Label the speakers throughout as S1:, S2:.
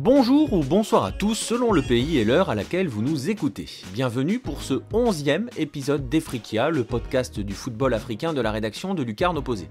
S1: Bonjour ou bonsoir à tous selon le pays et l'heure à laquelle vous nous écoutez. Bienvenue pour ce 11e épisode d'Efrikia, le podcast du football africain de la rédaction de Lucarne Opposé.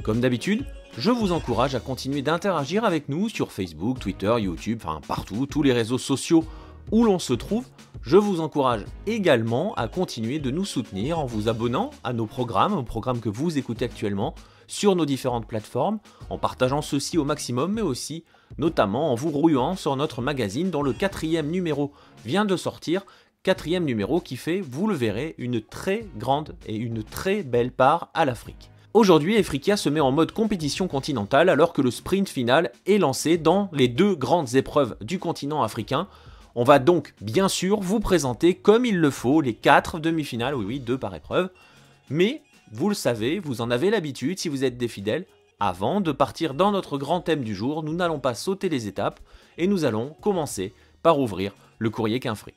S1: Comme d'habitude, je vous encourage à continuer d'interagir avec nous sur Facebook, Twitter, YouTube, enfin partout, tous les réseaux sociaux où l'on se trouve. Je vous encourage également à continuer de nous soutenir en vous abonnant à nos programmes, aux programmes que vous écoutez actuellement, sur nos différentes plateformes, en partageant ceux-ci au maximum, mais aussi notamment en vous ruant sur notre magazine dont le 4e numéro vient de sortir, 4e numéro qui fait, vous le verrez, une très grande et une très belle part à l'Afrique. Aujourd'hui, Efrikia se met en mode compétition continentale alors que le sprint final est lancé dans les deux grandes épreuves du continent africain. On va donc bien sûr vous présenter comme il le faut les 4 demi-finales, oui 2 par épreuve, mais vous le savez, vous en avez l'habitude si vous êtes des fidèles. Avant de partir dans notre grand thème du jour, nous n'allons pas sauter les étapes et nous allons commencer par ouvrir le courrier Quinfré.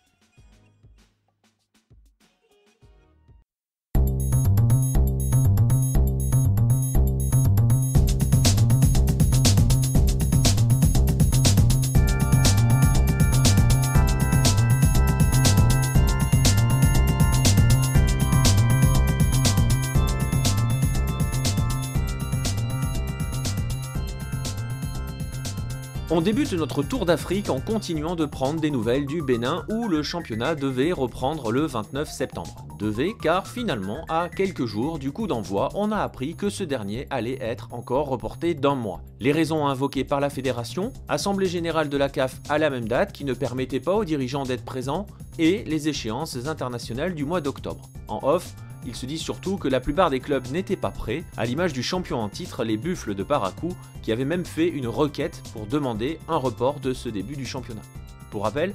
S1: On débute notre tour d'Afrique en continuant de prendre des nouvelles du Bénin où le championnat devait reprendre le 29 septembre. Car finalement, à quelques jours du coup d'envoi, on a appris que ce dernier allait être encore reporté d'1 mois. Les raisons invoquées par la fédération, Assemblée générale de la CAF à la même date qui ne permettait pas aux dirigeants d'être présents et les échéances internationales du mois d'octobre. En off, il se dit surtout que la plupart des clubs n'étaient pas prêts, à l'image du champion en titre, les Buffles de Parakou, qui avaient même fait une requête pour demander un report de ce début du championnat. Pour rappel,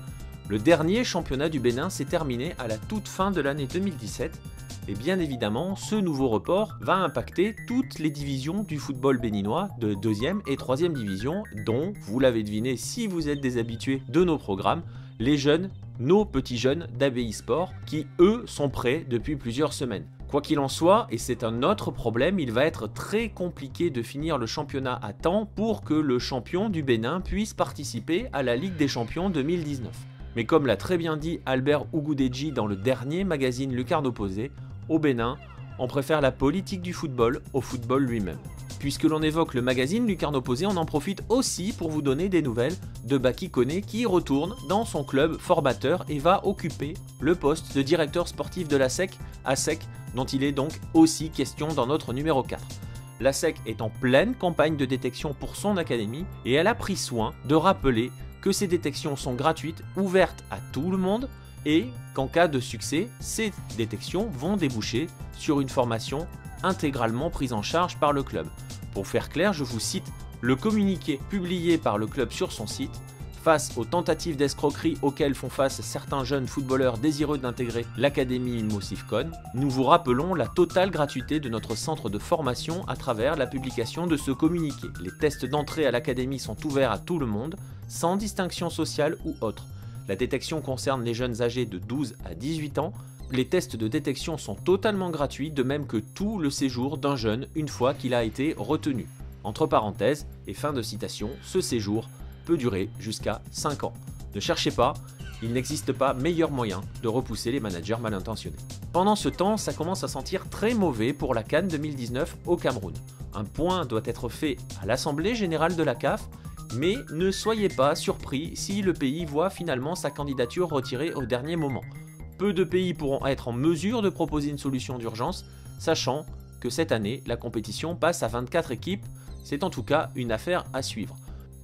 S1: le dernier championnat du Bénin s'est terminé à la toute fin de l'année 2017, et bien évidemment, ce nouveau report va impacter toutes les divisions du football béninois de 2e et 3e division, dont, vous l'avez deviné si vous êtes des habitués de nos programmes, les jeunes, nos petits jeunes d'ABI Sport, qui eux sont prêts depuis plusieurs semaines. Quoi qu'il en soit, et c'est un autre problème, il va être très compliqué de finir le championnat à temps pour que le champion du Bénin puisse participer à la Ligue des Champions 2019. Mais comme l'a très bien dit Albert Ougoudeji dans le dernier magazine Lucarne Opposé, au Bénin, on préfère la politique du football au football lui-même. Puisque l'on évoque le magazine Lucarne Opposé, on en profite aussi pour vous donner des nouvelles de Baki Koné qui retourne dans son club formateur et va occuper le poste de directeur sportif de l'ASEC, dont il est donc aussi question dans notre numéro 4. L'ASEC est en pleine campagne de détection pour son académie et elle a pris soin de rappeler que ces détections sont gratuites, ouvertes à tout le monde et qu'en cas de succès, ces détections vont déboucher sur une formation intégralement prise en charge par le club. Pour faire clair, je vous cite le communiqué publié par le club sur son site. Face aux tentatives d'escroquerie auxquelles font face certains jeunes footballeurs désireux d'intégrer l'Académie Mosifcon, nous vous rappelons la totale gratuité de notre centre de formation à travers la publication de ce communiqué. Les tests d'entrée à l'Académie sont ouverts à tout le monde, sans distinction sociale ou autre. La détection concerne les jeunes âgés de 12 à 18 ans. Les tests de détection sont totalement gratuits, de même que tout le séjour d'un jeune une fois qu'il a été retenu. Entre parenthèses, et fin de citation, ce séjour peut durer jusqu'à 5 ans. Ne cherchez pas, il n'existe pas meilleur moyen de repousser les managers mal intentionnés. Pendant ce temps, ça commence à sentir très mauvais pour la CAN 2019 au Cameroun. Un point doit être fait à l'Assemblée générale de la CAF, mais ne soyez pas surpris si le pays voit finalement sa candidature retirée au dernier moment. Peu de pays pourront être en mesure de proposer une solution d'urgence, sachant que cette année, la compétition passe à 24 équipes, c'est en tout cas une affaire à suivre.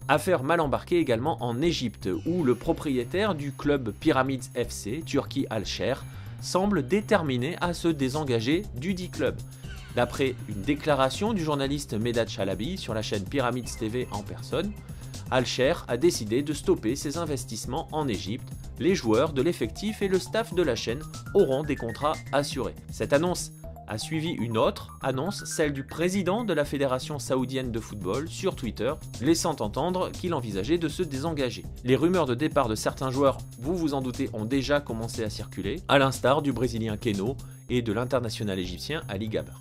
S1: Affaire mal embarquée également en Égypte, où le propriétaire du club Pyramids FC, Turki Al-Sher, semble déterminé à se désengager du dit club. D'après une déclaration du journaliste Medad Chalabi sur la chaîne Pyramids TV en personne, Al-Sher a décidé de stopper ses investissements en Égypte. Les joueurs de l'effectif et le staff de la chaîne auront des contrats assurés. Cette annonce a suivi une autre annonce, celle du président de la Fédération saoudienne de football sur Twitter, laissant entendre qu'il envisageait de se désengager. Les rumeurs de départ de certains joueurs, vous vous en doutez, ont déjà commencé à circuler, à l'instar du Brésilien Keno et de l'international égyptien Ali Gaber.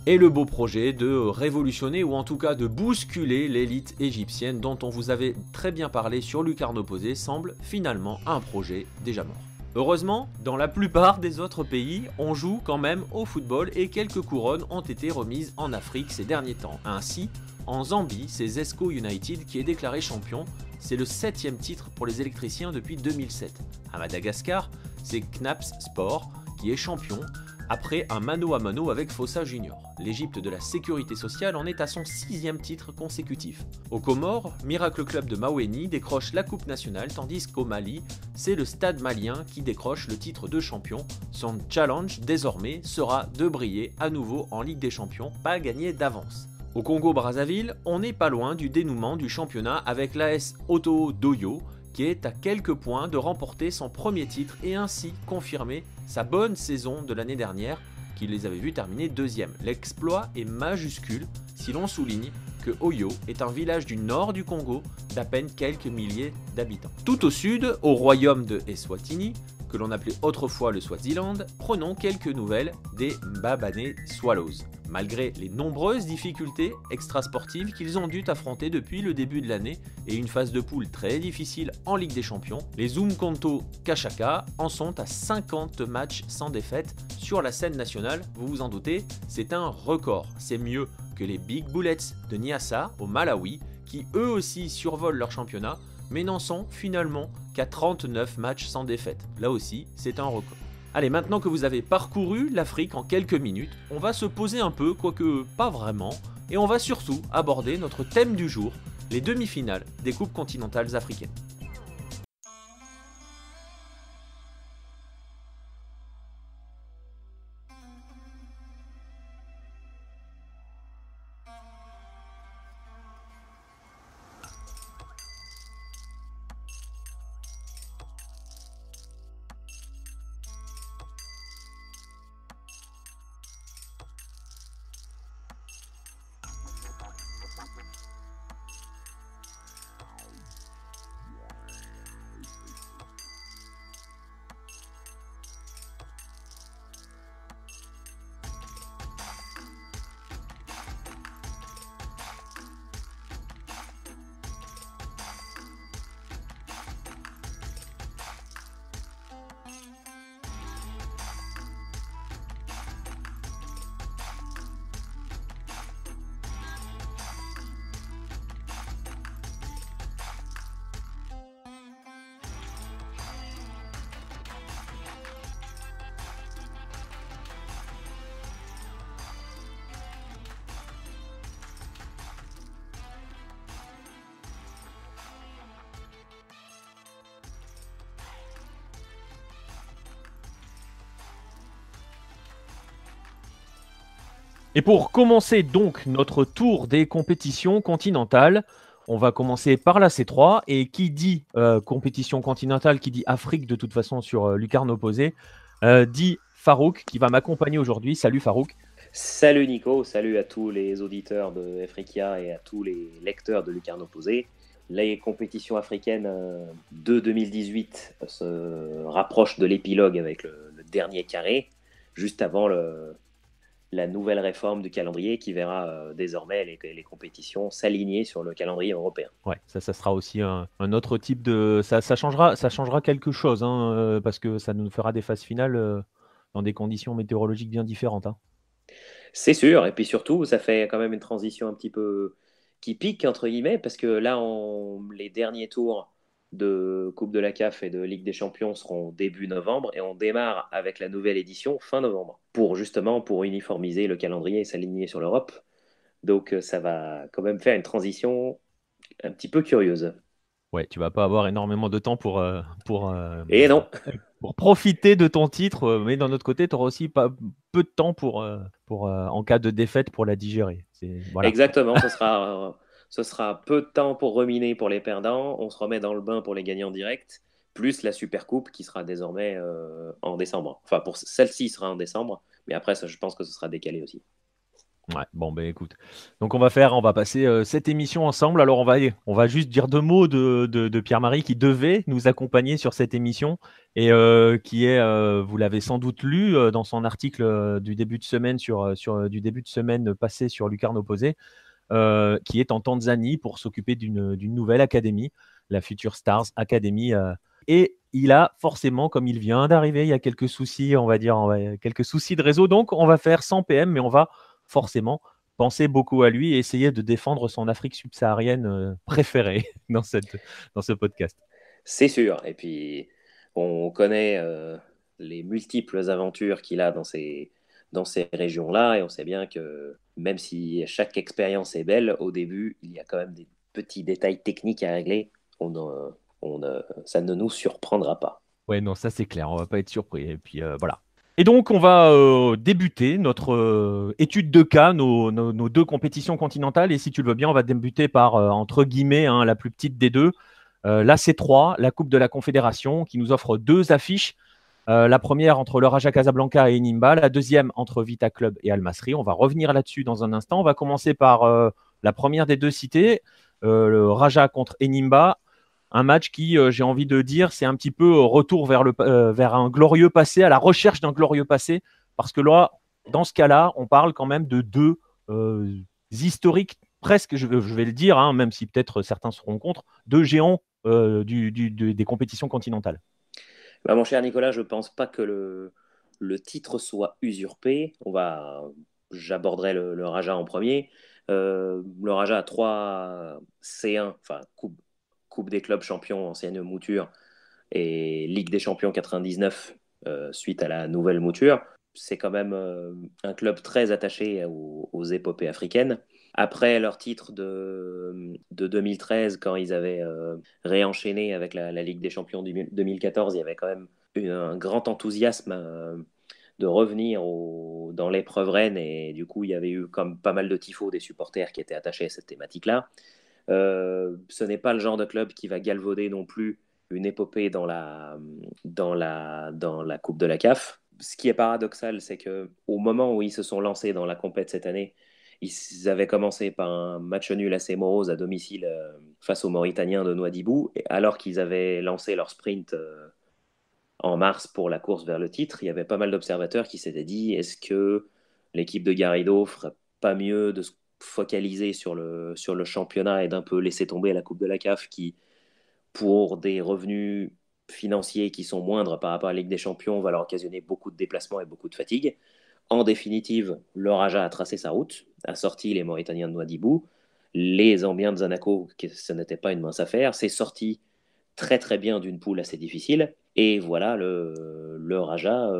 S1: Et le beau projet de révolutionner ou en tout cas de bousculer l'élite égyptienne dont on vous avait très bien parlé sur Lucarne Opposée semble finalement un projet déjà mort. Heureusement, dans la plupart des autres pays, on joue quand même au football et quelques couronnes ont été remises en Afrique ces derniers temps. Ainsi, en Zambie, c'est Zesco United qui est déclaré champion. C'est le 7e titre pour les électriciens depuis 2007. À Madagascar, c'est Knaps Sport qui est champion après un mano à mano avec Fossa Junior. L'Égypte de la sécurité sociale en est à son 6e titre consécutif. Aux Comores, Miracle Club de Maweni décroche la Coupe nationale, tandis qu'au Mali, c'est le Stade malien qui décroche le titre de champion. Son challenge, désormais, sera de briller à nouveau en Ligue des Champions, pas gagné d'avance. Au Congo-Brazzaville, on n'est pas loin du dénouement du championnat avec l'AS Otto Doyo, qui est à quelques points de remporter son premier titre et ainsi confirmer sa bonne saison de l'année dernière, qui les avait vus terminer 2e. L'exploit est majuscule si l'on souligne que Oyo est un village du nord du Congo d'à peine quelques milliers d'habitants. Tout au sud, au royaume de Eswatini, que l'on appelait autrefois le Swaziland, prenons quelques nouvelles des Mbabane Swallows. Malgré les nombreuses difficultés extrasportives qu'ils ont dû affronter depuis le début de l'année et une phase de poule très difficile en Ligue des Champions, les Umkhonto Kashaka en sont à 50 matchs sans défaite sur la scène nationale. Vous vous en doutez, c'est un record. C'est mieux que les Big Bullets de Niassa au Malawi, qui eux aussi survolent leur championnat, mais n'en sont finalement qu'à 39 matchs sans défaite. Là aussi, c'est un record. Allez, maintenant que vous avez parcouru l'Afrique en quelques minutes, on va se poser un peu, quoique pas vraiment, et on va surtout aborder notre thème du jour, les demi-finales des coupes continentales africaines. Et pour commencer donc notre tour des compétitions continentales, on va commencer par la C3. Et qui dit compétition continentale, qui dit Afrique de toute façon sur Lucarne Opposée, dit Farouk qui va m'accompagner aujourd'hui. Salut Farouk.
S2: Salut Nico, salut à tous les auditeurs de Africa et à tous les lecteurs de Lucarne Opposée. Les compétitions africaines de 2018 se rapprochent de l'épilogue avec le dernier carré, juste avant la nouvelle réforme du calendrier qui verra désormais les compétitions s'aligner sur le calendrier européen.
S1: Ouais, ça sera aussi un autre type de... Ça changera quelque chose, hein, parce que ça nous fera des phases finales dans des conditions météorologiques bien différentes. Hein.
S2: C'est sûr, et puis surtout, ça fait quand même une transition un petit peu qui pique, entre guillemets, parce que là, les derniers tours de Coupe de la CAF et de Ligue des Champions seront début novembre, et on démarre avec la nouvelle édition fin novembre, pour uniformiser le calendrier et s'aligner sur l'Europe. Donc ça va quand même faire une transition un petit peu curieuse.
S1: Ouais, tu vas pas avoir énormément de temps
S2: Et non,
S1: pour profiter de ton titre, mais d'un autre côté, tu auras aussi peu de temps pour en cas de défaite, pour la digérer. Voilà.
S2: exactement, ce sera peu de temps pour reminer pour les perdants, on se remet dans le bain pour les gagnants directs, plus la Super Coupe qui sera désormais en décembre. Enfin, pour celle-ci sera en décembre, mais après, ça, je pense que ce sera décalé aussi.
S1: Ouais, bon, ben écoute. Donc on va passer cette émission ensemble. Alors on va juste dire deux mots de Pierre-Marie qui devait nous accompagner sur cette émission et qui est, vous l'avez sans doute lu dans son article du début de semaine du début de semaine passé sur Lucarne Opposé, qui est en Tanzanie pour s'occuper d'une nouvelle académie, la Future Stars Academy. Et il a forcément, comme il vient d'arriver, il y a quelques soucis, on va dire, quelques soucis de réseau. Donc, on va faire sans PM, mais on va forcément penser beaucoup à lui et essayer de défendre son Afrique subsaharienne préférée dans ce podcast.
S2: C'est sûr. Et puis, on connaît les multiples aventures qu'il a dans ces régions-là, et on sait bien que même si chaque expérience est belle, au début, il y a quand même des petits détails techniques à régler. Ça ne nous surprendra pas.
S1: Ouais, non, ça c'est clair, on va pas être surpris. Et puis voilà. Et donc, on va débuter notre étude de cas, nos deux compétitions continentales. Et si tu le veux bien, on va débuter par, entre guillemets, hein, la plus petite des deux, la C3, la Coupe de la Confédération, qui nous offre deux affiches. La première entre le Raja Casablanca et Enimba, la deuxième entre Vita Club et Al Masry. On va revenir là-dessus dans un instant. On va commencer par la première des deux cités, le Raja contre Enimba. Un match qui, j'ai envie de dire, c'est un petit peu retour vers un glorieux passé, à la recherche d'un glorieux passé, parce que là, dans ce cas-là, on parle quand même de deux historiques, presque, je vais le dire, hein, même si peut-être certains seront contre, deux géants des compétitions continentales.
S2: Bah, mon cher Nicolas, je ne pense pas que le titre soit usurpé. J'aborderai le Raja en premier. Le Raja a 3 C1, enfin coupe des clubs champions, ancienne mouture, et Ligue des champions 99 suite à la nouvelle mouture. C'est quand même un club très attaché aux épopées africaines. Après leur titre de 2013, quand ils avaient réenchaîné avec la Ligue des champions 2014, il y avait quand même un grand enthousiasme de revenir dans l'épreuve reine, et du coup il y avait eu comme pas mal de tifos des supporters qui étaient attachés à cette thématique-là. Ce n'est pas le genre de club qui va galvauder non plus une épopée dans la Coupe de la CAF. Ce qui est paradoxal, c'est que au moment où ils se sont lancés dans la compète cette année, ils avaient commencé par un match nul assez morose à domicile face aux Mauritaniens de Nouadhibou, et alors qu'ils avaient lancé leur sprint en mars pour la course vers le titre, il y avait pas mal d'observateurs qui s'étaient dit, est-ce que l'équipe de Garrido ferait pas mieux de se focaliser sur le championnat et d'un peu laisser tomber la Coupe de la CAF qui, pour des revenus financiers qui sont moindres par rapport à la Ligue des Champions, va leur occasionner beaucoup de déplacements et beaucoup de fatigue. En définitive, le Raja a tracé sa route, a sorti les Mauritaniens de Nouadhibou, les Zambiens de Zanaco, ce n'était pas une mince affaire, c'est sorti très très bien d'une poule assez difficile, et voilà le Raja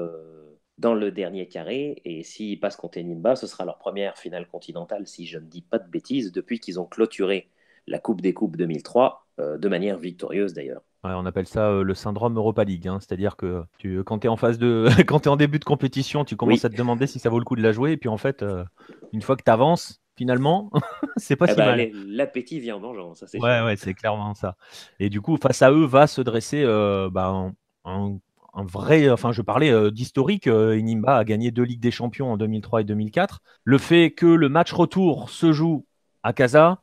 S2: dans le dernier carré, et s'ils passent contre Nimba, ce sera leur première finale continentale, si je ne dis pas de bêtises, depuis qu'ils ont clôturé la Coupe des Coupes 2003, de manière victorieuse d'ailleurs.
S1: Ouais, on appelle ça le syndrome Europa League, hein. C'est-à-dire que quand tu es en quand tu es en début de compétition, tu commences
S2: Oui,
S1: à te demander si ça vaut le coup de la jouer. Et puis en fait, une fois que tu avances, finalement, c'est pas
S2: eh
S1: si
S2: ben,
S1: mal.
S2: l'appétit vient en mangeant, ça c'est
S1: Ouais,
S2: sûr.
S1: ouais, c'est clairement ça. Et du coup, face à eux, va se dresser un, un vrai. Enfin, je parlais d'historique. Enimba a gagné deux Ligues des Champions en 2003 et 2004. Le fait que le match retour se joue à Casa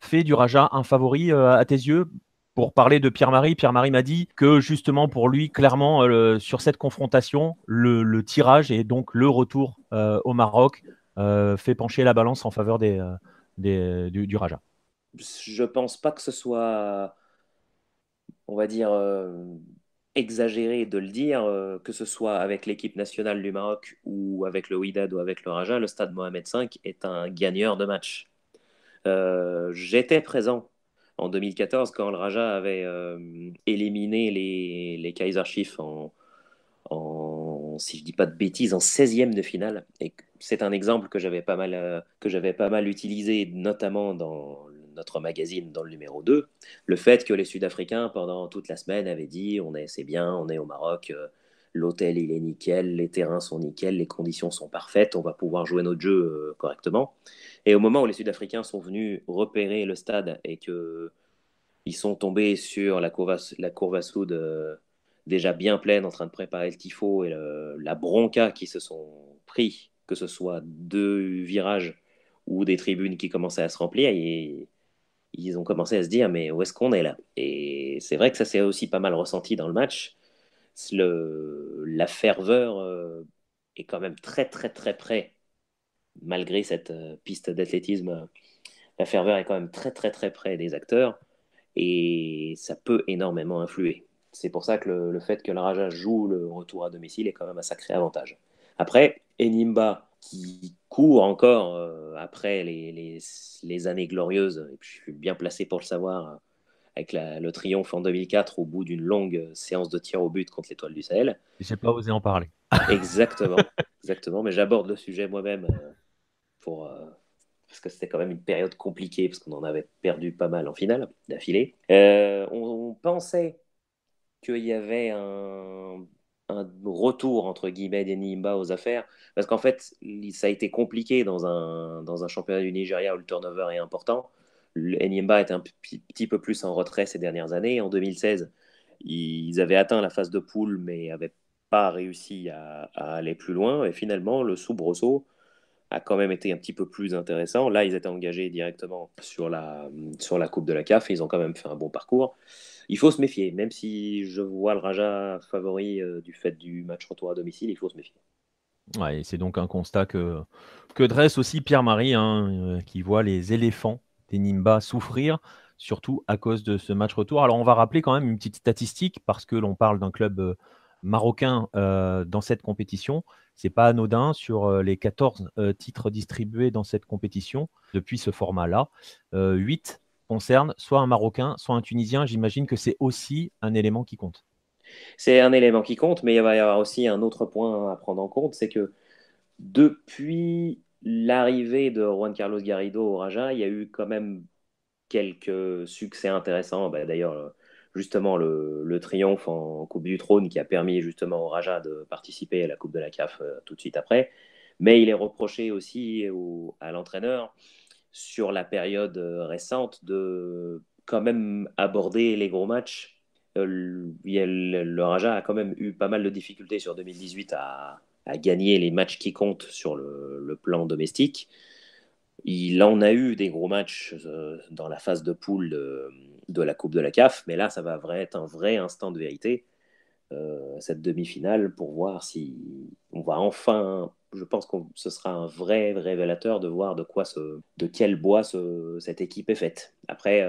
S1: fait du Raja un favori à tes yeux? Pour parler de Pierre-Marie, Pierre-Marie m'a dit que justement pour lui, clairement, sur cette confrontation, le tirage et donc le retour au Maroc fait pencher la balance en faveur du Raja.
S2: Je pense pas que ce soit, on va dire, exagéré de le dire, que ce soit avec l'équipe nationale du Maroc ou avec le Wydad ou avec le Raja, le stade Mohamed V est un gagneur de match. J'étais présent en 2014 quand le Raja avait éliminé les Kaiser Chiefs si je dis pas de bêtises, en 16e de finale. Et c'est un exemple que j'avais pas mal utilisé, notamment dans notre magazine, dans le numéro 2. Le fait que les Sud-Africains, pendant toute la semaine, avaient dit c'est bien, on est au Maroc, l'hôtel il est nickel, les terrains sont nickel, les conditions sont parfaites, on va pouvoir jouer notre jeu correctement. Et au moment où les Sud-Africains sont venus repérer le stade et que ils sont tombés sur la courve à soude déjà bien pleine, en train de préparer le tifo, et la bronca qui se sont pris, que ce soit deux virages ou des tribunes qui commençaient à se remplir, et ils ont commencé à se dire, mais où est-ce qu'on est là? Et c'est vrai que ça s'est aussi pas mal ressenti dans le match. La ferveur est quand même très très très près, malgré cette piste d'athlétisme. La ferveur est quand même très très très près des acteurs et ça peut énormément influer. C'est pour ça que le fait que le Raja joue le retour à domicile est quand même un sacré avantage. Après, Enimba, qui court encore après les années glorieuses, et puis je suis bien placé pour le savoir, avec le triomphe en 2004 au bout d'une longue séance de tir au but contre l'Étoile du Sahel.
S1: J'ai pas osé en parler.
S2: Exactement, exactement. Mais j'aborde le sujet moi-même pour, parce que c'était quand même une période compliquée, parce qu'on en avait perdu pas mal en finale d'affilée. On pensait qu'il y avait un retour, entre guillemets, des Nimba aux affaires, parce qu'en fait, ça a été compliqué dans un championnat du Nigeria où le turnover est important. Enyimba était un petit peu plus en retrait ces dernières années. En 2016, ils avaient atteint la phase de poule, mais n'avaient pas réussi à aller plus loin. Et finalement, le soubresaut a quand même été un petit peu plus intéressant. Là, ils étaient engagés directement sur la Coupe de la CAF et ils ont quand même fait un bon parcours. Il faut se méfier, même si je vois le Raja favori du fait du match retour à domicile, il faut se méfier.
S1: Ouais, et c'est donc un constat que dresse aussi Pierre-Marie, hein, qui voit les éléphants des Nimba souffrir, surtout à cause de ce match retour. Alors, on va rappeler quand même une petite statistique, parce que l'on parle d'un club marocain dans cette compétition. C'est pas anodin sur les 14 titres distribués dans cette compétition depuis ce format-là. 8 concernent soit un Marocain, soit un Tunisien. J'imagine que c'est aussi un élément qui compte.
S2: C'est un élément qui compte, mais il va y avoir aussi un autre point à prendre en compte, c'est que depuis l'arrivée de Juan Carlos Garrido au Raja, il y a eu quand même quelques succès intéressants. Bah, d'ailleurs, justement, le triomphe en Coupe du Trône qui a permis justement au Raja de participer à la Coupe de la CAF tout de suite après. Mais il est reproché aussi à l'entraîneur sur la période récente de quand même aborder les gros matchs. Le Raja a quand même eu pas mal de difficultés sur 2018 à gagner les matchs qui comptent sur le plan domestique. Il en a eu des gros matchs dans la phase de poule de la Coupe de la CAF, mais là, ça va être un vrai instant de vérité, cette demi-finale, pour voir si on va enfin. Je pense que ce sera un vrai révélateur de voir de quel bois cette équipe est faite. Après,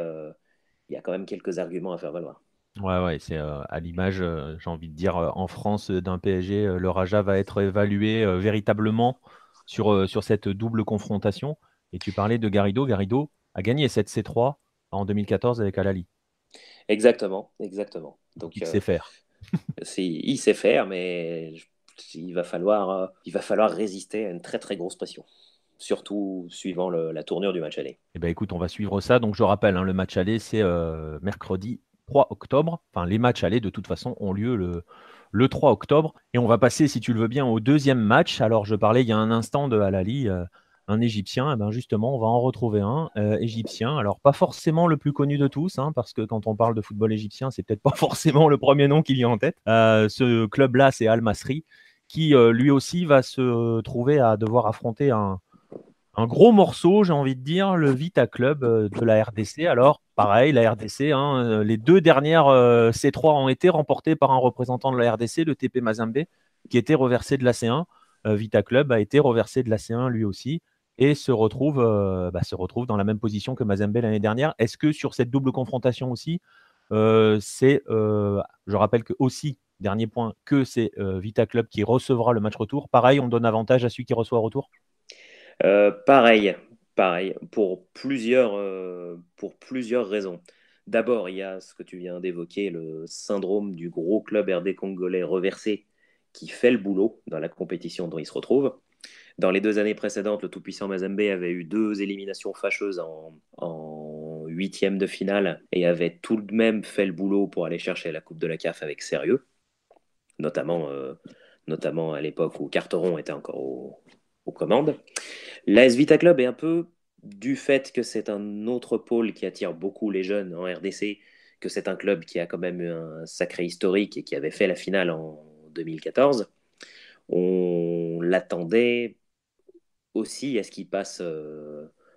S2: il y a quand même quelques arguments à faire valoir.
S1: Ouais, ouais, c'est à l'image, j'ai envie de dire, en France, d'un PSG, le Raja va être évalué véritablement sur cette double confrontation. Et tu parlais de Garrido. Garrido a gagné cette C3 en 2014 avec Al Ahly.
S2: Exactement, exactement.
S1: Donc
S2: Donc,
S1: il sait faire.
S2: il sait faire, mais il va falloir résister à une très très grosse pression, surtout suivant la tournure du match aller.
S1: Eh ben, écoute, on va suivre ça. Donc je rappelle, hein, le match aller, c'est mercredi 3 octobre. Enfin, les matchs allés, de toute façon, ont lieu le 3 octobre. Et on va passer, si tu le veux bien, au deuxième match. Alors, je parlais il y a un instant de Al Ahly, un Égyptien. Eh ben, justement, on va en retrouver un Égyptien. Alors, pas forcément le plus connu de tous, hein, parce que quand on parle de football égyptien, c'est peut-être pas forcément le premier nom qui vient en tête. Ce club-là, c'est Al Masry, qui lui aussi va se trouver à devoir affronter un gros morceau, j'ai envie de dire, le Vita Club de la RDC. Alors, pareil, la RDC, hein, les deux dernières C3 ont été remportées par un représentant de la RDC, le TP Mazembe, qui était reversé de la C1. Vita Club a été reversé de la C1 lui aussi et se retrouve dans la même position que Mazembe l'année dernière. Est-ce que sur cette double confrontation aussi, je rappelle que aussi, dernier point, que c'est Vita Club qui recevra le match retour. Pareil, on donne avantage à celui qui reçoit retour.
S2: Pareil, pareil, pour plusieurs raisons. D'abord, il y a ce que tu viens d'évoquer, le syndrome du gros club RD congolais reversé qui fait le boulot dans la compétition dont il se retrouve. Dans les 2 années précédentes, le tout-puissant Mazembe avait eu 2 éliminations fâcheuses en huitième de finale et avait tout de même fait le boulot pour aller chercher la Coupe de la CAF avec sérieux, notamment à l'époque où Carteron était encore aux commandes. L'AS Vita Club est un peu, du fait que c'est un autre pôle qui attire beaucoup les jeunes en RDC, que c'est un club qui a quand même eu un sacré historique et qui avait fait la finale en 2014. On l'attendait aussi à ce qu'ils passent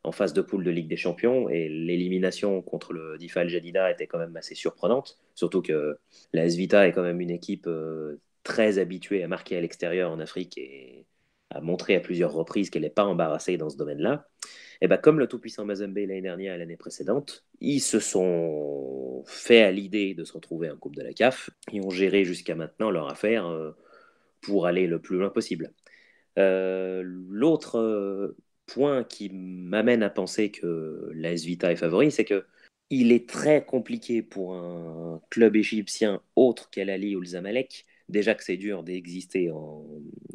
S2: en phase de poule de Ligue des Champions. Et l'élimination contre le DIFA El Jadida était quand même assez surprenante. Surtout que la S Vita est quand même une équipe très habituée à marquer à l'extérieur en Afrique et a montré à plusieurs reprises qu'elle n'est pas embarrassée dans ce domaine-là. Et ben, comme le tout-puissant Mazembe l'année dernière et l'année précédente, ils se sont fait à l'idée de se retrouver en Coupe de la CAF et ont géré jusqu'à maintenant leur affaire pour aller le plus loin possible. L'autre point qui m'amène à penser que l'AS Vita est favori, c'est que il est très compliqué pour un club égyptien autre qu'Al Ahly ou le Zamalek, déjà que c'est dur d'exister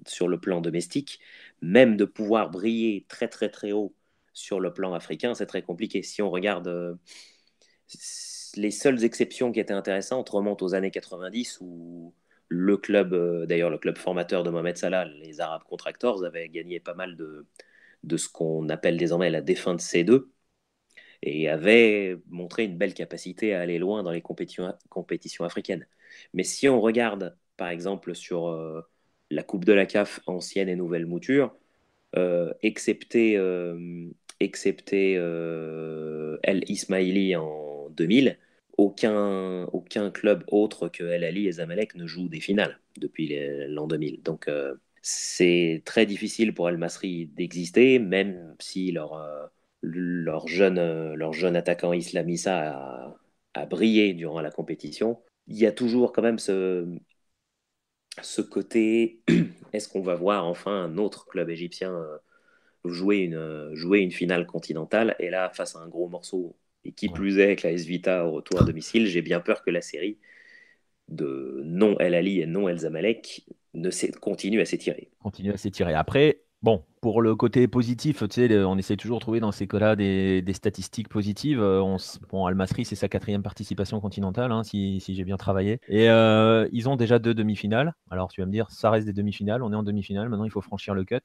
S2: sur le plan domestique, même de pouvoir briller très très très haut sur le plan africain, c'est très compliqué. Si on regarde les seules exceptions qui étaient intéressantes remontent aux années 90 où le club, d'ailleurs le club formateur de Mohamed Salah, les Arabes Contractors, avait gagné pas mal de ce qu'on appelle désormais la défunte C2 et avait montré une belle capacité à aller loin dans les compétitions africaines. Mais si on regarde par exemple sur la Coupe de la CAF ancienne et nouvelle mouture, excepté El Ismaili en 2000, aucun club autre que El Ali et Zamalek ne joue des finales depuis l'an 2000. Donc c'est très difficile pour El Masri d'exister, même si leur jeune attaquant Islamissa a brillé durant la compétition. Il y a toujours quand même ce côté, est-ce qu'on va voir enfin un autre club égyptien jouer une finale continentale, et là, face à un gros morceau, et qui
S1: Ouais.
S2: plus est avec la S Vita au retour à domicile, j'ai bien peur que la série de non El Ali et non El Zamalek continue à s'étirer.
S1: Continue à s'étirer. Après, bon, pour le côté positif, tu sais, on essaie toujours de trouver dans ces cas-là des statistiques positives. Bon, Al Masry, c'est sa 4e participation continentale, hein, si j'ai bien travaillé. Et ils ont déjà 2 demi-finales. Alors, tu vas me dire, ça reste des demi-finales. On est en demi-finale. Maintenant, il faut franchir le cut.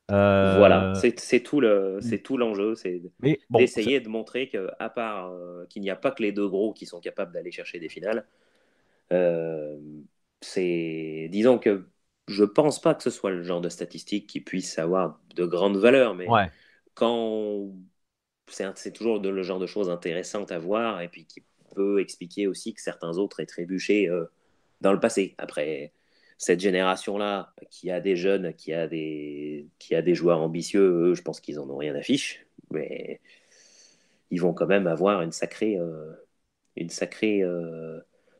S2: Voilà,
S1: Euh,
S2: c'est tout l'enjeu, c'est
S1: mais bon,
S2: d'essayer de montrer que, à part qu'il n'y a pas que les deux gros qui sont capables d'aller chercher des finales, euh, disons que je pense pas que ce soit le genre de statistique qui puisse avoir de grandes valeurs, mais
S1: ouais.
S2: quand c'est toujours le genre de choses intéressantes à voir et puis qui peut expliquer aussi que certains autres aient trébuché dans le passé. Après, cette génération-là, qui a des jeunes, qui a des joueurs ambitieux, eux, je pense qu'ils en ont rien à fiche, mais ils vont quand même avoir une sacrée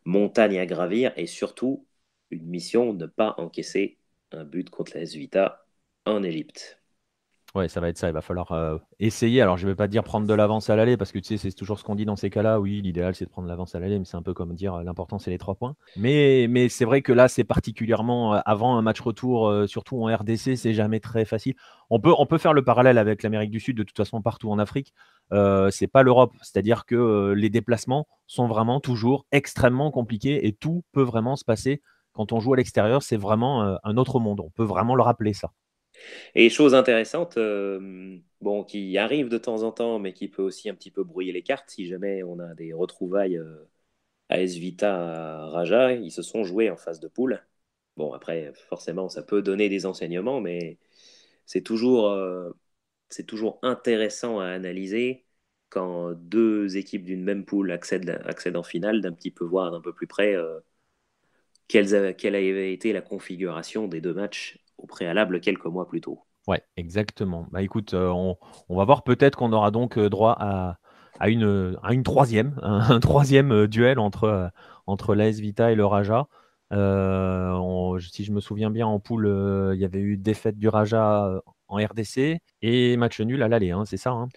S2: montagne à gravir et surtout une mission de ne pas encaisser un but contre la S Vita en Égypte.
S1: Ouais, ça va être ça. Il va falloir essayer. Alors, je ne vais pas dire prendre de l'avance à l'aller parce que tu sais, c'est toujours ce qu'on dit dans ces cas-là. Oui, l'idéal, c'est de prendre l'avance à l'aller, mais c'est un peu comme dire l'important, c'est les 3 points. Mais c'est vrai que là, c'est particulièrement avant un match retour, surtout en RDC, c'est jamais très facile. On peut faire le parallèle avec l'Amérique du Sud, de toute façon, partout en Afrique. C'est pas l'Europe. C'est-à-dire que les déplacements sont vraiment toujours extrêmement compliqués et tout peut vraiment se passer. Quand on joue à l'extérieur, c'est vraiment un autre monde. On peut vraiment le rappeler, ça.
S2: Et chose intéressante, bon, qui arrive de temps en temps, mais qui peut aussi un petit peu brouiller les cartes, si jamais on a des retrouvailles AS Vita à Raja, ils se sont joués en phase de poule. Bon, après, forcément, ça peut donner des enseignements, mais c'est toujours, euh, c'est toujours intéressant à analyser quand deux équipes d'une même poule accèdent en finale, d'un petit peu voir d'un peu plus près quelle avait été la configuration des deux matchs au préalable quelques mois plus tôt.
S1: Ouais, exactement. Bah écoute, on va voir, peut-être qu'on aura donc droit à une troisième, un troisième duel entre l'AS Vita et le Raja. Si je me souviens bien, en poule, il y avait eu défaite du Raja en RDC et match nul à l'aller, hein, c'est ça, hein?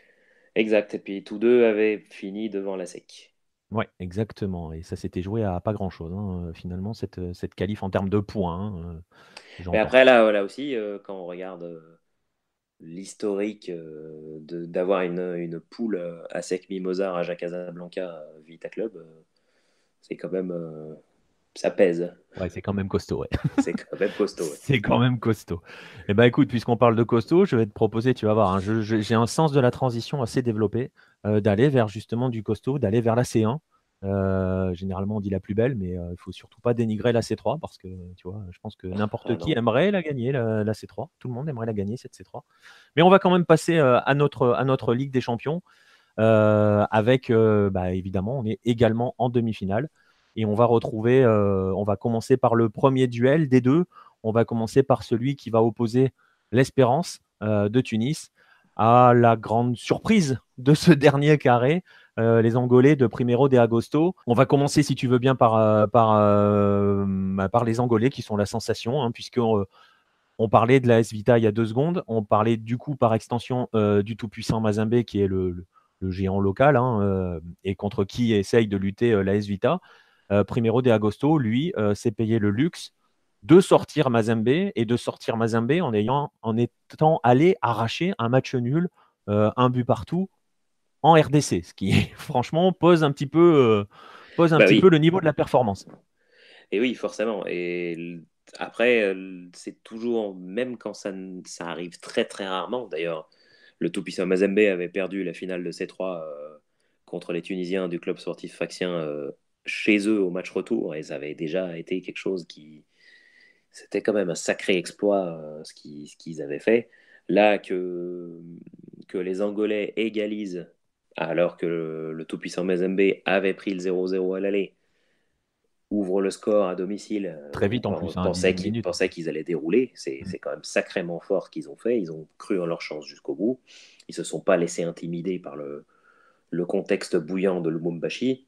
S2: Exact. Et puis tous deux avaient fini devant la SEC.
S1: Ouais, exactement. Et ça s'était joué à pas grand-chose, hein, finalement, cette qualif en termes de points, hein,
S2: Mais
S1: j'entends.
S2: après, là aussi, quand on regarde l'historique d'avoir une poule à Sec Mimosa, Raja Casablanca, Vita Club, c'est quand même. Ça pèse.
S1: Ouais, c'est quand même costaud, ouais.
S2: C'est quand même costaud. Ouais.
S1: C'est quand même costaud. Eh ben écoute, puisqu'on parle de costaud, je vais te proposer, tu vas voir, hein, j'ai un sens de la transition assez développé, d'aller vers justement du costaud, d'aller vers la C1.
S3: Généralement, on dit la plus belle, mais il ne faut surtout pas dénigrer la C3 parce que tu vois, je pense que n'importe
S2: Ah
S3: qui
S2: non.
S3: aimerait la gagner, la C3. Tout le monde aimerait la gagner, cette C3. Mais on va quand même passer à notre Ligue des Champions avec, évidemment, on est également en demi-finale et on va commencer par le premier duel des deux. On va commencer par celui qui va opposer l'Espérance de Tunis à la grande surprise de ce dernier carré, les Angolais de Primeiro de Agosto. On va commencer, si tu veux bien, par les Angolais qui sont la sensation, hein, puisque on parlait de la S Vita il y a 2 secondes. On parlait du coup par extension du tout-puissant Mazembe qui est le géant local et contre qui essaye de lutter la S Vita. Primero de Agosto, lui, s'est payé le luxe de sortir Mazembe et de sortir Mazembe en étant allé arracher un match nul, un but partout en RDC, ce qui franchement pose un
S2: Bah
S3: petit peu
S2: oui,
S3: le niveau de la performance.
S2: et oui, forcément. Après, c'est toujours, même quand ça arrive très très rarement, d'ailleurs, le tout-puissant Mazembe avait perdu la finale de C3 contre les Tunisiens du club sportif Faxien chez eux au match retour, et ça avait déjà été quelque chose qui... C'était quand même un sacré exploit ce qu'ils avaient fait. Là, que les Angolais égalisent alors que le tout-puissant Mazembe avait pris le 0-0 à l'aller, ouvre le score à domicile,
S3: Très
S2: on
S3: vite en plus, hein,
S2: pensait
S3: dixième
S2: qu'ils
S3: minute.
S2: pensaient qu'ils allaient dérouler. C'est quand même sacrément fort qu'ils ont fait. Ils ont cru en leur chance jusqu'au bout. Ils ne se sont pas laissés intimider par le contexte bouillant de Lumumbashi.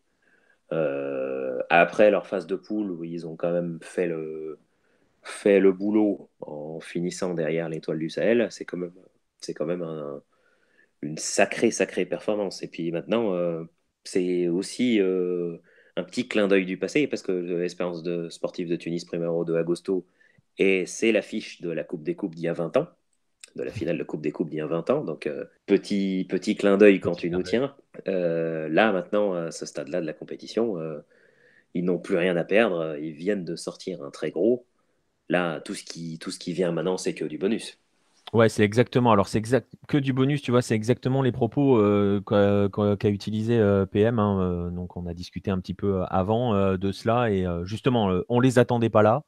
S2: Après leur phase de poule, où ils ont quand même fait le boulot en finissant derrière l'étoile du Sahel, c'est quand même une sacrée performance. Et puis maintenant, c'est aussi un petit clin d'œil du passé, parce que l'Espérance sportive de Tunis Primero de Agosto, et c'est l'affiche de la Coupe des Coupes d'il y a 20 ans, de la finale de Coupe des Coupes d'il y a 20 ans. Donc, petit clin d'œil quand
S3: Petit
S2: tu
S3: clin
S2: nous
S3: d'œil.
S2: tiens. Là, maintenant, à ce stade-là de la compétition, ils n'ont plus rien à perdre. Ils viennent de sortir un très gros. Là, tout ce qui vient maintenant, c'est que du bonus.
S3: Ouais, c'est exactement. Alors, c'est exact que du bonus, tu vois, c'est exactement les propos qu'a utilisé PM, hein, donc, on a discuté un petit peu avant de cela et justement, on les attendait pas là.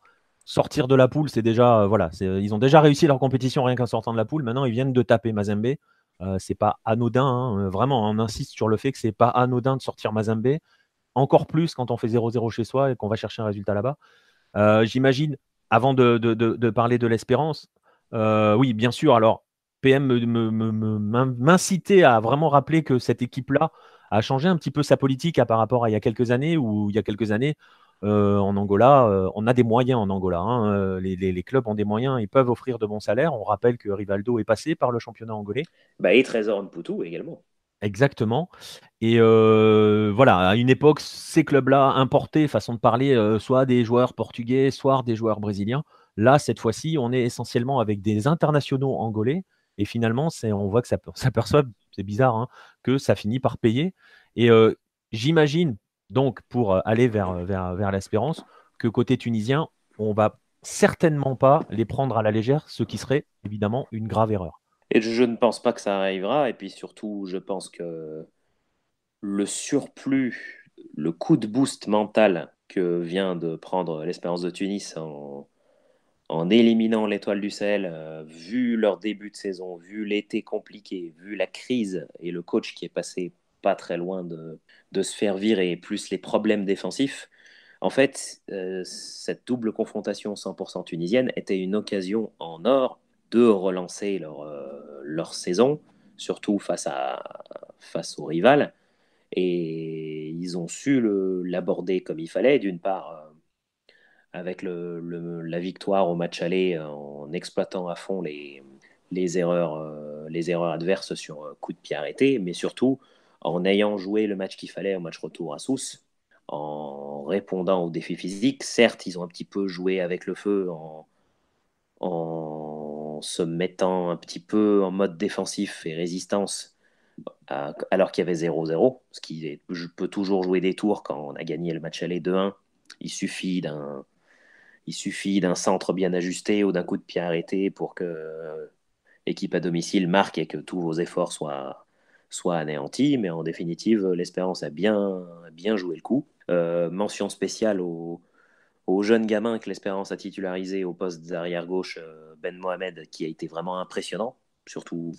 S3: Sortir de la poule, c'est déjà voilà, ils ont déjà réussi leur compétition rien qu'en sortant de la poule. Maintenant, ils viennent de taper Mazembe. C'est pas anodin, hein, vraiment. On insiste sur le fait que c'est pas anodin de sortir Mazembe. Encore plus quand on fait 0-0 chez soi et qu'on va chercher un résultat là-bas. J'imagine, avant de parler de l'espérance, oui, bien sûr. Alors, PM m'incitait à vraiment rappeler que cette équipe-là a changé un petit peu sa politique par rapport à il y a quelques années, où il y a quelques années, en Angola, on a des moyens en Angola, hein, les clubs ont des moyens, ils peuvent offrir de bons salaires. On rappelle que Rivaldo est passé par le championnat angolais.
S2: Bah, et Trésor Mputu également.
S3: Exactement. Et voilà, à une époque, ces clubs-là importaient, façon de parler, soit des joueurs portugais, soit des joueurs brésiliens. Là, cette fois-ci, on est essentiellement avec des internationaux angolais. Et finalement, on voit que ça perçoit, c'est bizarre, hein, que ça finit par payer. Et j'imagine, donc, pour aller vers l'espérance, que côté tunisien, on va certainement pas les prendre à la légère, ce qui serait évidemment une grave erreur.
S2: Et je ne pense pas que ça arrivera. Et puis surtout, je pense que le surplus, le coup de boost mental que vient de prendre l'Espérance de Tunis en éliminant l'Étoile du Sahel, vu leur début de saison, vu l'été compliqué, vu la crise et le coach qui est passé pas très loin de se faire virer, plus les problèmes défensifs, en fait, cette double confrontation 100% tunisienne était une occasion en or de relancer leur saison, surtout face au rival. Et ils ont su l'aborder comme il fallait, d'une part avec la victoire au match aller en exploitant à fond les erreurs adverses sur coup de pied arrêté, mais surtout en ayant joué le match qu'il fallait au match retour à Sousse, en répondant aux défis physiques. Certes, ils ont un petit peu joué avec le feu en se mettant un petit peu en mode défensif et résistance alors qu'il y avait 0-0, ce qui peut toujours jouer des tours quand on a gagné le match aller 2-1. Il suffit d'un centre bien ajusté ou d'un coup de pied arrêté pour que l'équipe à domicile marque et que tous vos efforts soient anéantis. Mais en définitive, l'Espérance a bien joué le coup. Mention spéciale au jeune gamin que l'Espérance a titularisé au poste d'arrière gauche, Ben Mohamed, qui a été vraiment impressionnant, surtout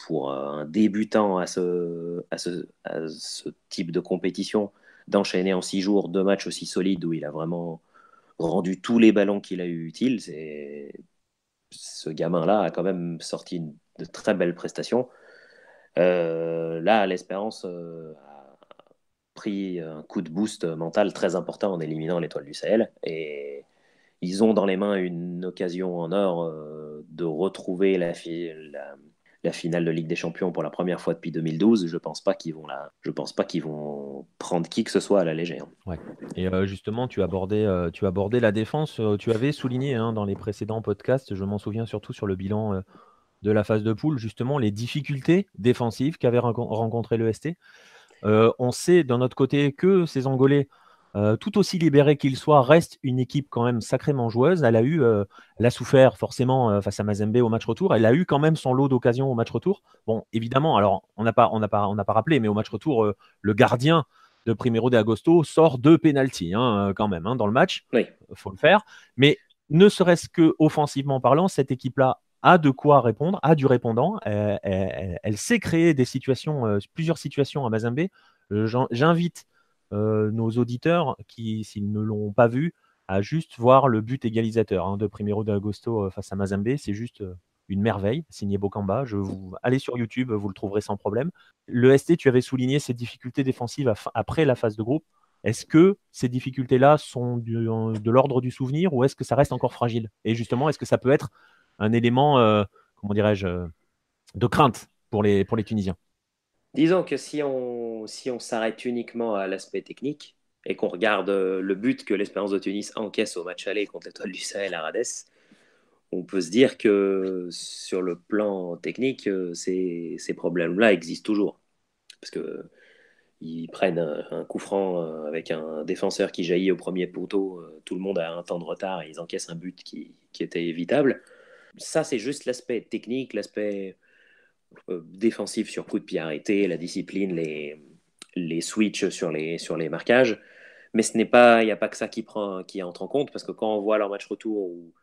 S2: pour un débutant à ce type de compétition, d'enchaîner en 6 jours 2 matchs aussi solides où il a vraiment rendu tous les ballons qu'il a eu utiles. Ce gamin-là a quand même sorti de très belles prestations. Là, l'Espérance a pris un coup de boost mental très important en éliminant l'Étoile du Sahel. Et ils ont dans les mains une occasion en or de retrouver la finale de Ligue des Champions pour la première fois depuis 2012. Je pense pas qu'ils vont prendre qui que ce soit à la légère.
S3: Ouais. Et justement, tu abordais la défense. Tu avais souligné dans les précédents podcasts, je m'en souviens surtout sur le bilan de la phase de poule, justement les difficultés défensives qu'avait rencontré le ST. On sait d'un autre côté que ces Angolais, tout aussi libérés qu'ils soient, restent une équipe quand même sacrément joueuse. Elle a souffert forcément face à Mazembe au match retour. Elle a eu quand même son lot d'occasions au match retour. Bon, évidemment, alors on n'a pas rappelé, mais au match retour, le gardien de Primeiro de Agosto sort 2 pénaltys quand même dans le match.
S2: Oui.
S3: Faut le faire. Mais ne serait-ce que offensivement parlant, cette équipe-là a de quoi répondre, a du répondant. Elle sait créer des situations, plusieurs situations à Mazembe. J'invite nos auditeurs qui, s'ils ne l'ont pas vu, à juste voir le but égalisateur de Primeiro de Agosto face à Mazembe. C'est juste une merveille, signé Bocamba. Allez sur YouTube, vous le trouverez sans problème. Le ST, tu avais souligné ses difficultés défensives après la phase de groupe. Est-ce que ces difficultés-là sont de l'ordre du souvenir ou est-ce que ça reste encore fragile? Et justement, est-ce que ça peut être un élément, comment dirais-je, de crainte pour les Tunisiens?
S2: Disons que si on s'arrête uniquement à l'aspect technique et qu'on regarde le but que l'Espérance de Tunis encaisse au match aller contre l'Étoile du Sahel à Rades, on peut se dire que sur le plan technique, ces problèmes-là existent toujours. Parce que ils prennent un coup franc avec un défenseur qui jaillit au premier poteau, tout le monde a un temps de retard et ils encaissent un but qui était évitable. Ça, c'est juste l'aspect technique, l'aspect défensif sur coup de pied arrêté, la discipline, les switches sur les marquages. Mais il n'y a pas que ça qui entre en compte, parce que quand on voit leur match retour où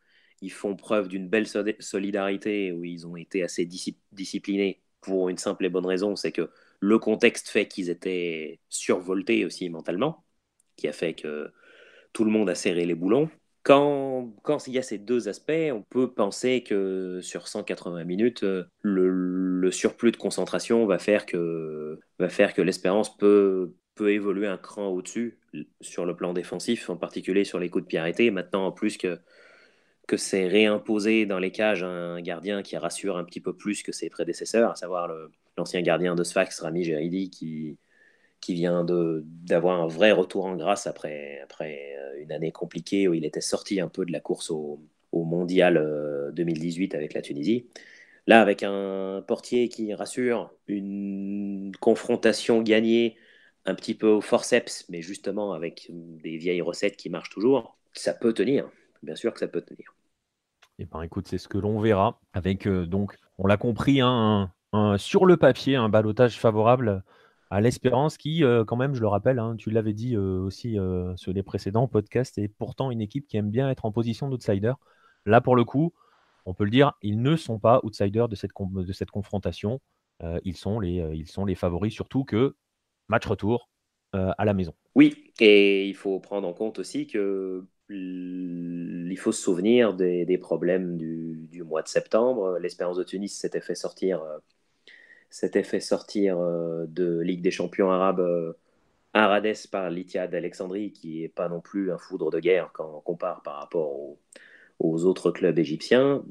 S2: ils font preuve d'une belle solidarité, où ils ont été assez disciplinés pour une simple et bonne raison, c'est que le contexte fait qu'ils étaient survoltés aussi mentalement, qui a fait que tout le monde a serré les boulons. Quand il y a ces deux aspects, on peut penser que sur 180 minutes, le surplus de concentration va faire que l'Espérance peut évoluer un cran au-dessus sur le plan défensif, en particulier sur les coups de pied arrêtés. Maintenant, en plus que c'est réimposé dans les cages un gardien qui rassure un petit peu plus que ses prédécesseurs, à savoir l'ancien gardien de Sfax, Rami Geridi, qui vient d'avoir un vrai retour en grâce après une année compliquée où il était sorti un peu de la course au mondial 2018 avec la Tunisie. Là, avec un portier qui rassure, une confrontation gagnée un petit peu au forceps, mais justement avec des vieilles recettes qui marchent toujours, ça peut tenir. Bien sûr que ça peut tenir.
S3: Eh ben, écoute, c'est ce que l'on verra avec, donc, on l'a compris, sur le papier, un ballottage favorable à l'Espérance qui, quand même, je le rappelle, tu l'avais dit aussi sur les précédents podcasts, est pourtant une équipe qui aime bien être en position d'outsider. Là, pour le coup, on peut le dire, ils ne sont pas outsiders de cette confrontation. Ils sont les favoris, surtout que match retour à la maison.
S2: Oui, et il faut prendre en compte aussi que il faut se souvenir des problèmes du mois de septembre. L'Espérance de Tunis s'était fait sortir de Ligue des champions arabes à Rades par l'Ittihad d'Alexandrie, qui n'est pas non plus un foudre de guerre quand on compare par rapport aux autres clubs égyptiens.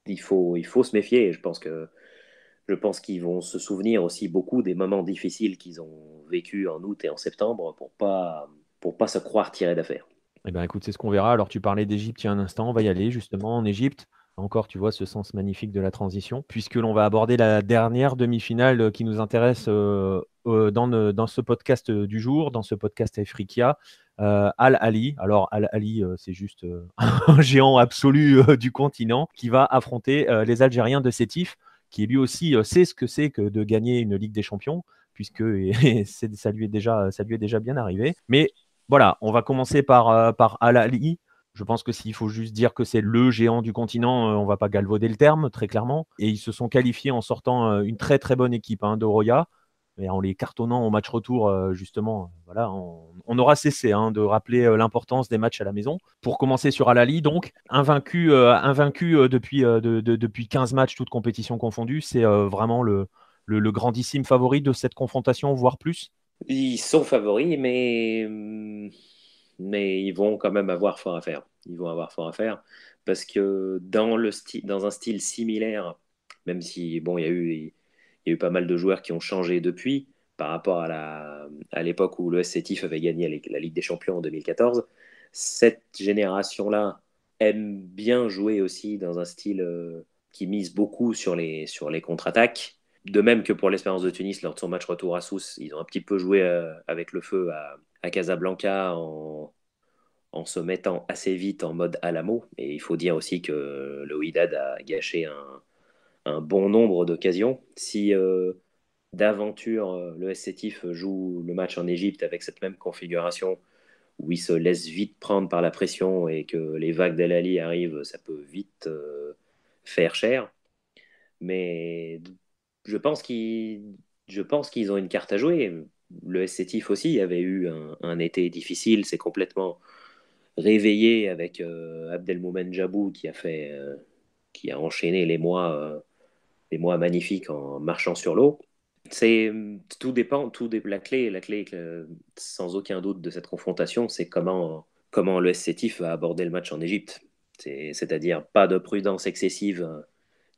S2: Il faut se méfier. Je pense qu'ils vont se souvenir aussi beaucoup des moments difficiles qu'ils ont vécus en août et en septembre pour pas se croire tirés d'affaire.
S3: Eh bien, écoute, c'est ce qu'on verra. Alors, tu parlais d'Égypte il y a un instant. On va y aller justement en Égypte. Encore, tu vois, ce sens magnifique de la transition, puisque l'on va aborder la dernière demi-finale qui nous intéresse dans ce podcast du jour, dans ce podcast Africa. Al Ahly. Alors, Al Ahly, c'est juste un géant absolu du continent qui va affronter les Algériens de Sétif, qui lui aussi sait ce que c'est que de gagner une Ligue des Champions. puisque ça lui est déjà bien arrivé. Mais voilà, on va commencer par Al Ahly. Je pense que s'il faut juste dire que c'est le géant du continent, on ne va pas galvauder le terme, très clairement. Et ils se sont qualifiés en sortant une très très bonne équipe de Roya. Et en les cartonnant au match retour, justement, voilà, on aura cessé de rappeler l'importance des matchs à la maison. Pour commencer sur Al Ahly, donc, invaincu depuis 15 matchs, toutes compétitions confondues, c'est vraiment le grandissime favori de cette confrontation, voire plus.
S2: Ils sont favoris, mais ils vont quand même avoir fort à faire. Ils vont avoir fort à faire parce que dans un style similaire, même si bon, il y a eu pas mal de joueurs qui ont changé depuis par rapport à l'époque où le Sétif avait gagné la Ligue des Champions en 2014. Cette génération-là aime bien jouer aussi dans un style qui mise beaucoup sur les contre-attaques. De même que pour l'Espérance de Tunis, lors de son match retour à Sousse, ils ont un petit peu joué avec le feu à Casablanca en se mettant assez vite en mode Alamo. Et il faut dire aussi que le Wydad a gâché un bon nombre d'occasions. Si d'aventure le S Sétif joue le match en Égypte avec cette même configuration où il se laisse vite prendre par la pression et que les vagues d'El Ali arrivent, ça peut vite faire cher. Mais je pense qu'ils ont une carte à jouer. Le S Sétif aussi avait eu un été difficile, s'est complètement réveillé avec Abdelmoumen Jabou qui a enchaîné les mois magnifiques en marchant sur l'eau. Tout dépend, la clé sans aucun doute de cette confrontation, c'est comment le S Sétif va aborder le match en Égypte. C'est-à-dire pas de prudence excessive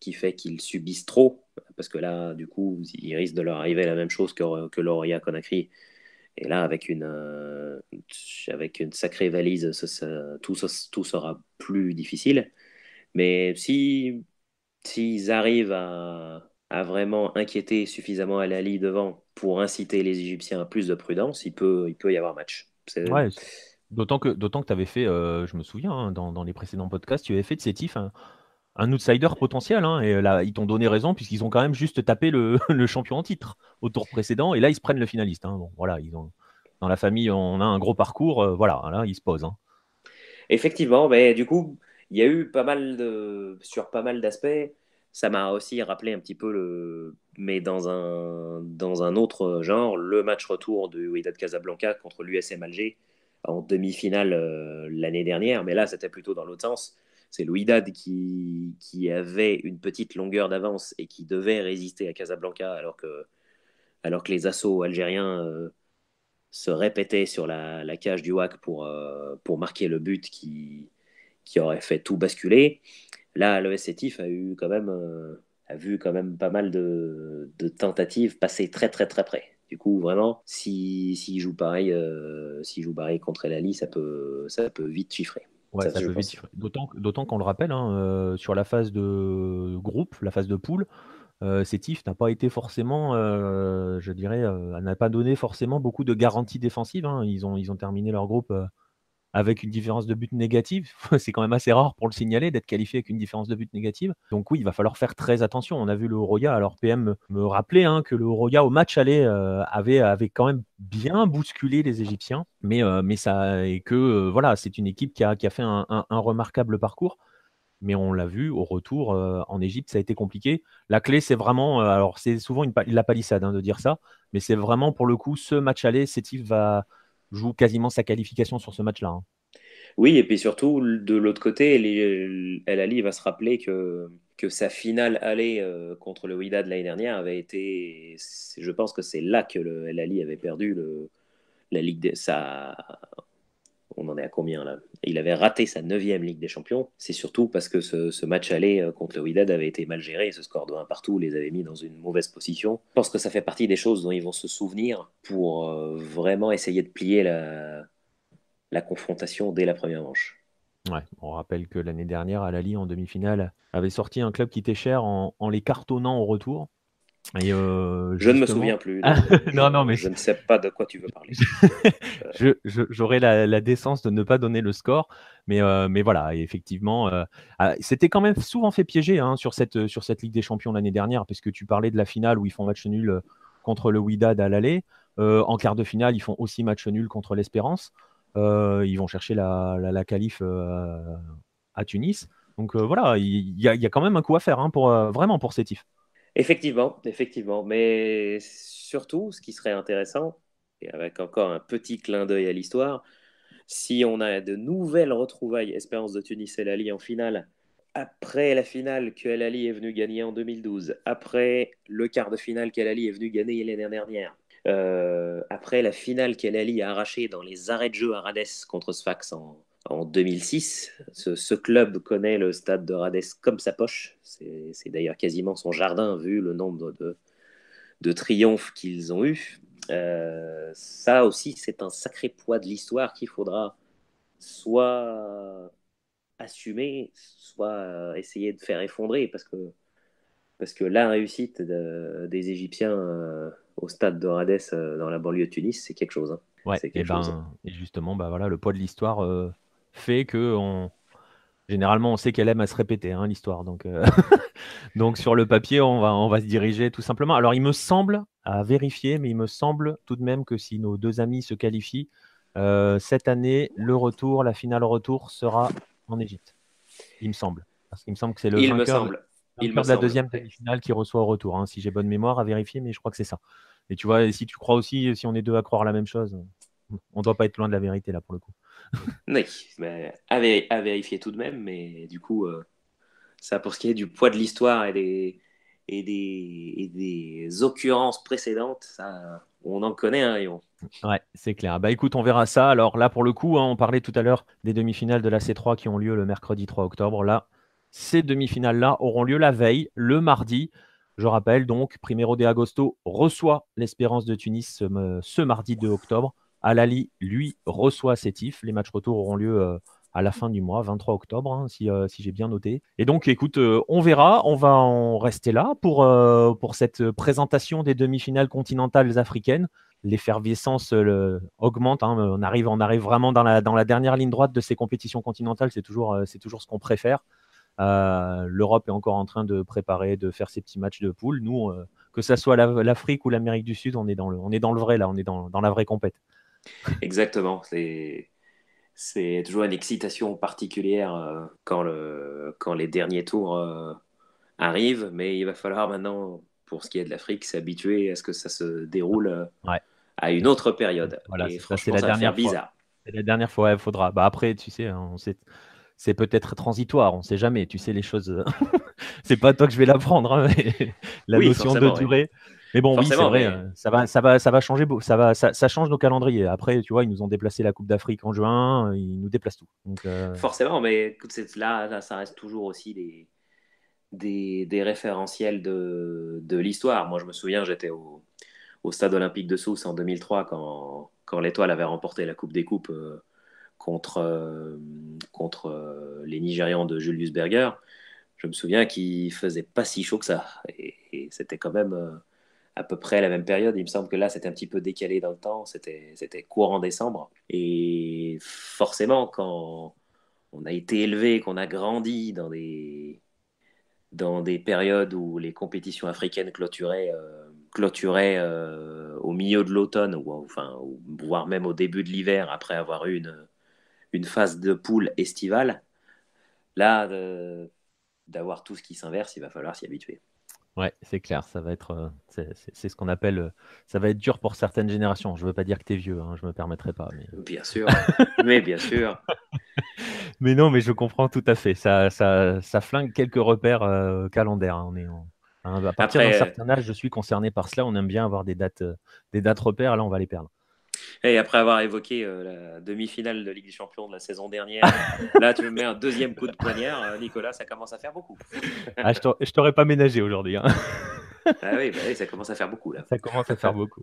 S2: qui fait qu'ils subissent trop, parce que là, du coup, il risque de leur arriver la même chose que Lorient Conakry. Et là, avec une sacrée valise, tout sera plus difficile. Mais s'ils arrivent à vraiment inquiéter suffisamment Al Ahly devant pour inciter les Égyptiens à plus de prudence, il peut y avoir match.
S3: Ouais, d'autant que tu avais fait, je me souviens, dans les précédents podcasts, tu avais fait de Sétif un outsider potentiel. Et là, ils t'ont donné raison, puisqu'ils ont quand même juste tapé le champion en titre au tour précédent. Et là, ils se prennent le finaliste. Bon, voilà, dans la famille, on a un gros parcours. Voilà, là, ils se posent.
S2: Effectivement, mais du coup, il y a eu sur pas mal d'aspects. Ça m'a aussi rappelé un petit peu mais dans un autre genre, le match retour du Wydad Casablanca contre l'USM Alger en demi-finale l'année dernière. Mais là, c'était plutôt dans l'autre sens. C'est le Wydad qui avait une petite longueur d'avance et qui devait résister à Casablanca alors que les assauts algériens se répétaient sur la cage du WAC pour marquer le but qui aurait fait tout basculer. Là, le SCTIF a vu quand même pas mal de tentatives passer très très très près. Du coup, vraiment, s'il joue pareil contre El Ali, ça peut vite chiffrer.
S3: Ouais, ça peut vite chiffrer. D'autant qu'on le rappelle, sur la phase de groupe, la phase de poule, Sétif n'a pas été forcément, je dirais, n'a pas donné forcément beaucoup de garanties défensives. Ils ont terminé leur groupe avec une différence de but négative. C'est quand même assez rare pour le signaler d'être qualifié avec une différence de but négative. Donc oui, il va falloir faire très attention. On a vu le Oroya, alors PM me rappelait que le Oroya au match aller avait quand même bien bousculé les Égyptiens, mais ça et que voilà, c'est une équipe qui a fait un remarquable parcours. Mais on l'a vu au retour en Égypte, ça a été compliqué. La clé, c'est vraiment, alors c'est souvent la palissade de dire ça, mais c'est vraiment pour le coup ce match aller, Sétif joue quasiment sa qualification sur ce match-là.
S2: Oui, et puis surtout, de l'autre côté, El Ali va se rappeler que sa finale aller contre le Wydad l'année dernière avait été. Je pense que c'est là que le El Ali avait perdu la Ligue on en est à combien là? Il avait raté sa 9e Ligue des Champions. C'est surtout parce que ce match aller contre le Wydad avait été mal géré. Ce score de 1 partout les avait mis dans une mauvaise position. Je pense que ça fait partie des choses dont ils vont se souvenir pour vraiment essayer de plier la confrontation dès la première manche.
S3: Ouais, on rappelle que l'année dernière, Al Ahly en demi-finale avait sorti un club qui était cher en les cartonnant au retour. Et
S2: je ne me souviens plus.
S3: Non, mais
S2: je ne sais pas de quoi tu veux parler.
S3: J'aurais la décence de ne pas donner le score, mais voilà, effectivement, c'était quand même souvent fait piéger sur cette Ligue des Champions l'année dernière, parce que tu parlais de la finale où ils font match nul contre le Wydad à l'aller. En quart de finale, ils font aussi match nul contre l'Espérance. Ils vont chercher la qualif à Tunis. Donc voilà, il y a quand même un coup à faire vraiment pour Sétif.
S2: Effectivement, effectivement. Mais surtout, ce qui serait intéressant, et avec encore un petit clin d'œil à l'histoire, si on a de nouvelles retrouvailles Espérance de Tunis El Ahly en finale, après la finale que El Ahly est venu gagner en 2012, après le quart de finale qu'El Ahly est venu gagner l'année dernière, après la finale qu'El Ahly a arrachée dans les arrêts de jeu à Rades contre Sfax en 2006. Ce club connaît le stade de Rades comme sa poche. C'est d'ailleurs quasiment son jardin vu le nombre de triomphes qu'ils ont eus. Ça aussi, c'est un sacré poids de l'histoire qu'il faudra soit assumer, soit essayer de faire effondrer, parce que la réussite des Égyptiens au stade de Rades dans la banlieue de Tunis, c'est quelque chose. Hein.
S3: Ouais,
S2: C'est quelque chose.
S3: et justement, bah voilà, le poids de l'histoire fait que généralement, on sait qu'elle aime à se répéter, hein, l'histoire. Donc, donc sur le papier, on va se diriger tout simplement. Alors, il me semble, à vérifier, mais il me semble tout de même que si nos deux amis se qualifient, cette année, la finale retour sera en Égypte. Il me semble. Parce qu'il me semble que c'est le
S2: Il me
S3: vainqueur,
S2: semble. Il me
S3: vainqueur de la
S2: semble.
S3: deuxième demi-finale qui reçoit au retour. Hein, si j'ai bonne mémoire, à vérifier, mais je crois que c'est ça. Et tu vois, si tu crois aussi, si on est deux à croire la même chose, on ne doit pas être loin de la vérité là pour le coup.
S2: Oui, mais à vérifier tout de même, mais du coup, ça pour ce qui est du poids de l'histoire et des occurrences précédentes, ça, on en connaît un rayon.
S3: Ouais, c'est clair. Bah écoute, on verra ça. Alors là, pour le coup, hein, on parlait tout à l'heure des demi-finales de la C3 qui ont lieu le mercredi 3 octobre. Là, ces demi-finales-là auront lieu la veille, le mardi. Je rappelle donc, Primero de Agosto reçoit l'Espérance de Tunis ce mardi 2 octobre. Al Ahly, lui, reçoit Sétif. Les matchs retour auront lieu à la fin du mois, 23 octobre, hein, si j'ai bien noté. Et donc, écoute, on verra. On va en rester là pour cette présentation des demi-finales continentales africaines. L'effervescence augmente. Hein. On arrive vraiment dans la dernière ligne droite de ces compétitions continentales. C'est toujours ce qu'on préfère. L'Europe est encore en train de préparer, de faire ses petits matchs de poule. Nous, que ça soit l'Afrique ou l'Amérique du Sud, on est dans le vrai là. On est dans la vraie compète.
S2: Exactement. C'est toujours une excitation particulière quand les derniers tours arrivent, mais il va falloir maintenant, pour ce qui est de l'Afrique, s'habituer à ce que ça se déroule
S3: Ouais.
S2: à une autre période.
S3: Voilà,
S2: Et
S3: c'est
S2: franchement,
S3: la
S2: ça va faire
S3: dernière fois.
S2: bizarre.
S3: C'est la dernière fois, il faudra. Bah après, tu sais, c'est peut-être transitoire, on ne sait jamais. Tu sais, les choses, c'est pas toi que je vais l'apprendre, hein, mais la
S2: Oui,
S3: notion de
S2: forcément, oui.
S3: durée. Mais bon, oui, c'est
S2: Forcément,
S3: vrai,
S2: mais
S3: ça va changer, ça change nos calendriers. Après, tu vois, ils nous ont déplacé la Coupe d'Afrique en juin, ils nous déplacent tout. Donc,
S2: forcément, mais écoute, là, ça reste toujours aussi des référentiels de l'histoire. Moi, je me souviens, j'étais au stade olympique de Sousse en 2003 quand l'Étoile avait remporté la Coupe des Coupes contre les Nigérians de Julius Berger. Je me souviens qu'il faisait pas si chaud que ça. Et c'était quand même à peu près la même période. Il me semble que là, c'était un petit peu décalé dans le temps. C'était courant décembre. Et forcément, quand on a été élevé, qu'on a grandi dans des périodes où les compétitions africaines clôturaient au milieu de l'automne, voire même au début de l'hiver, après avoir eu une phase de poule estivale, là, d'avoir tout ce qui s'inverse, il va falloir s'y habituer.
S3: ouais, c'est clair, ça va être, c'est ce qu'on appelle, ça va être dur pour certaines générations. Je veux pas dire que tu es vieux, hein, je me permettrai pas.
S2: Bien sûr, mais bien sûr.
S3: Mais non, mais je comprends tout à fait. Ça flingue quelques repères calendaires. Hein. À partir d'un
S2: Après,
S3: certain âge, je suis concerné par cela. On aime bien avoir des dates repères. Là, on va les perdre.
S2: et après avoir évoqué la demi-finale de Ligue des Champions de la saison dernière, là, tu me mets un deuxième coup de poignard, Nicolas, ça commence à faire beaucoup.
S3: Ah, je t'aurais pas ménagé aujourd'hui. Hein.
S2: Ah oui, bah oui, ça commence à faire beaucoup, là.
S3: Ça commence à faire beaucoup.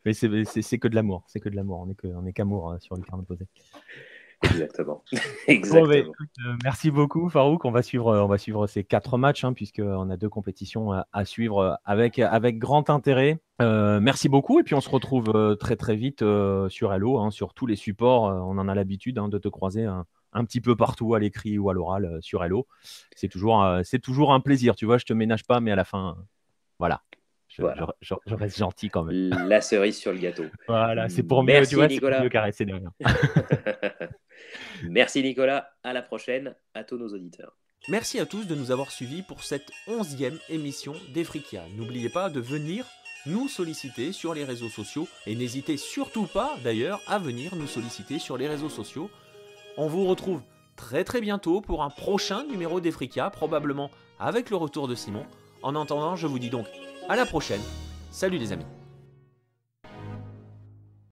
S3: Mais c'est que de l'amour. C'est que de l'amour. On est qu'amour sur le carnet posé.
S2: Exactement.
S3: Bon,
S2: Exactement.
S3: écoute, merci beaucoup, Farouk. On va suivre ces 4 matchs, hein, puisqu'on a 2 compétitions à suivre avec grand intérêt. Merci beaucoup. Et puis, on se retrouve très, très vite sur Hello, hein, sur tous les supports. On en a l'habitude de te croiser un petit peu partout, à l'écrit ou à l'oral, sur Hello. C'est toujours un plaisir. Tu vois, je te ménage pas, mais à la fin, voilà.
S2: Voilà.
S3: Je reste gentil quand même.
S2: La cerise sur le gâteau.
S3: Voilà, c'est pour mieux,
S2: Merci
S3: tu vois, c'est pour
S2: Nicolas.
S3: mieux caresser derrière.
S2: Merci Nicolas, à la prochaine, à tous nos auditeurs.
S1: Merci à tous de nous avoir suivis pour cette 11e émission d'Efrikia. N'oubliez pas de venir nous solliciter sur les réseaux sociaux et n'hésitez surtout pas d'ailleurs à venir nous solliciter sur les réseaux sociaux. On vous retrouve très très bientôt pour un prochain numéro d'Efrikia, probablement avec le retour de Simon. En attendant, je vous dis donc à la prochaine. Salut les amis.